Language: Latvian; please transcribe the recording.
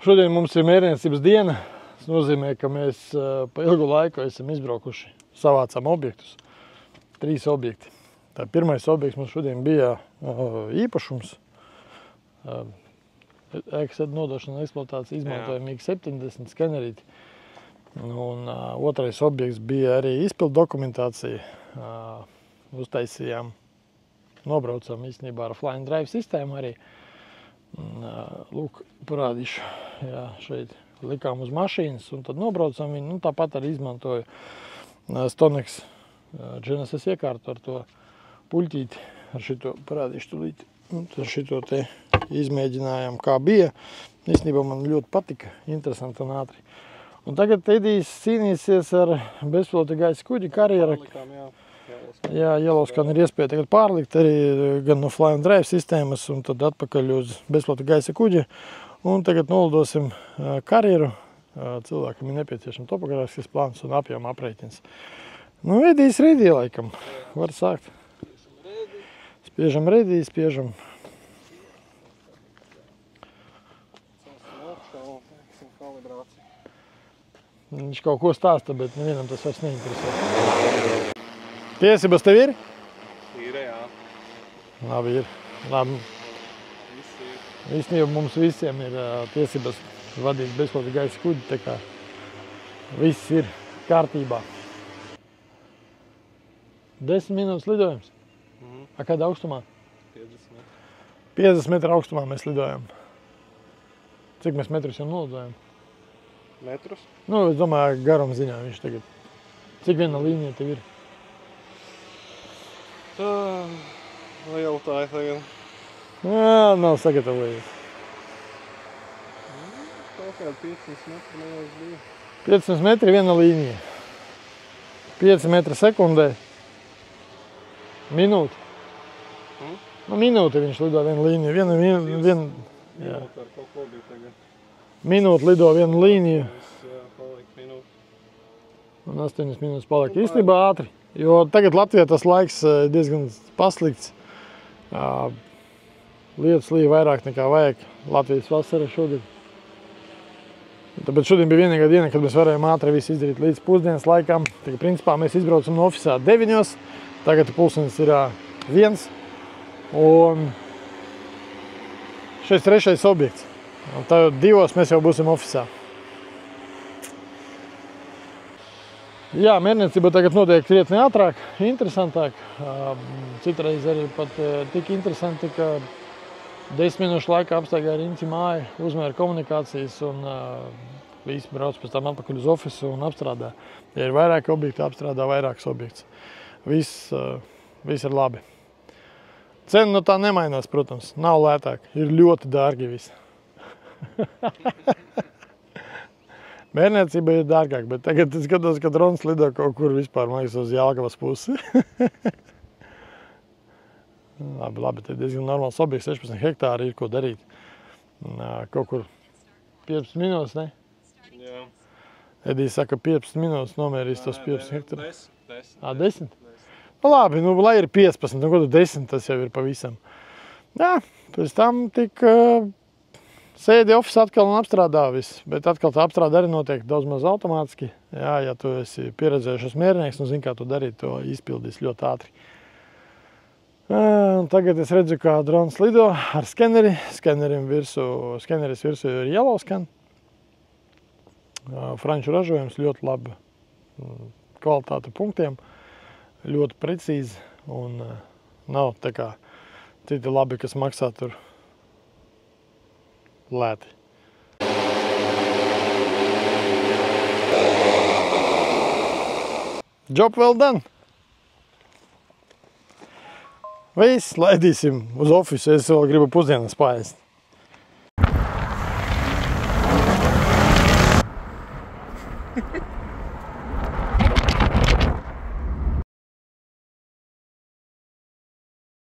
Šodien mums ir mērniecības diena. Tas nozīmē, ka mēs pa ilgu laiku esam izbraukuši, savācām objektus. 3 objekti. Tā pirmais objekts mums šodien bija īpašums. Ēkas nodošana eksploatācija izmantojamīgi 70 skenerīti. Un otrais objekts bija arī izpildu dokumentācija. Uztaisījām, nobraucām īstenībā ar Flying Drive sistēmu arī. Lūk, parādīšu, jā, šeit likām uz mašīnas un tad nobraucam viņu. Tāpat arī izmantoju Stonex Genesis iekārtu ar to puļķīti. Ar šito parādīšu tulīt. Ar šito te izmēģinājām, kā bija. Īstenībā man ļoti patika, interesanti un ātri. Un tagad Edijs cīnīsies ar bezpilota gaisa kuģi karjera. Jā, Yellowscan ir iespēja tagad pārlikt arī gan no Flying Drive sistēmas un tad atpakaļ uz bezpilota gaisa kuģi. Un tagad nolidosim karjeru. Cilvēkam ir nepieciešams topogrāfisks plāns un apjoma aprēķins. Nu, Edijs redī laikam. Var sākt. Spiežam redī, spiežam. Viņš kaut ko stāsta, bet nevienam tas vairs neinteresē. Tiesības tev ir? Ir, jā. Labi, ir. Labi. Īstenībā mums visiem ir tiesības vadīt bezpilota gaisa kuģi, tā kā viss ir kārtībā. 10 minūtes lidojums. A kādā augstumā? 50 metru. 50 metru augstumā mēs lidojam. Cik mēs metrus jau nolidojam? Metrus? Nu, es domāju, garuma ziņā viņš tagad. Cik viena līnija tev ir? Jautāju tagad. Jā, nav sagatavojies. Kaut kādā 500 metru nevis bija. 500 metri viena līnija. 5 metri sekundē. Minūte. Nu, minūte viņš lido vienu līniju. Minūte ar kaut ko bija tagad. Minūte lido vienu līniju. Jā, palika minūte. Un 8 minūtes palika. Īstenībā ātri. Jo tagad Latvijā tas laiks diezgan paslikts. Lietus līja vairāk nekā vajag Latvijas vasara šogad. Tāpēc šodien bija vienīgā diena, kad mēs varējām ātri visu izdarīt līdz pusdienas laikam. Tagad, principā, mēs izbraucam no ofisā 9. Tagad pulkstenis ir 1. Un šeit 3. objekts. Un tad 2 mēs jau būsim ofisā. Jā, mērniecība tagad notiek krietni ātrāk, interesantāk. Citreiz arī pat tik interesanti, ka 10 minūšu laikā apstaigāja Riņķi māju, uzmēra komunikācijas un visi brauc pēc tam atpakaļ uz ofisu un apstrādā. Ja ir vairāki objekti, apstrādā vairāks objekts. Viss ir labi. Cena no tā nemainās, protams. Nav lētāk. Ir ļoti dārgi visi. Mērniecība ir dārgāk, bet tagad es skatos, ka drons lido kaut kur vispār, man liekas, uz Jelgavas pusi. Labi, te diezgan normāls objekts, 16 hektāri ir ko darīt. Kaut kur 15 minūtes, ne? Jā. Edijs saka, 15 minūtes nomērīs tos 15 hektārus. 10. 10? Nu labi, nu lai ir 15, nu ko tu 10, tas jau ir pavisam. Jā, pēc tam tik sēdi ofisā atkal un apstrādā viss, bet atkal tā apstrāda arī notiek daudz maz automātiski. Jā, ja tu esi pieredzējušas mērnieks, nu zini, kā tu darīt, to izpildīs ļoti ātri. Un tagad es redzu, kā drons lido ar skeneri. Skeneris virsū ir Yellowscan. Franču ražojums, ļoti labi kvalitāte punktiem, ļoti precīzi un nav tā kā citi labi, kas maksā tur lēti. Job well done! Viss, laidīsim uz ofisu, es vēl gribu pusdienas paēst.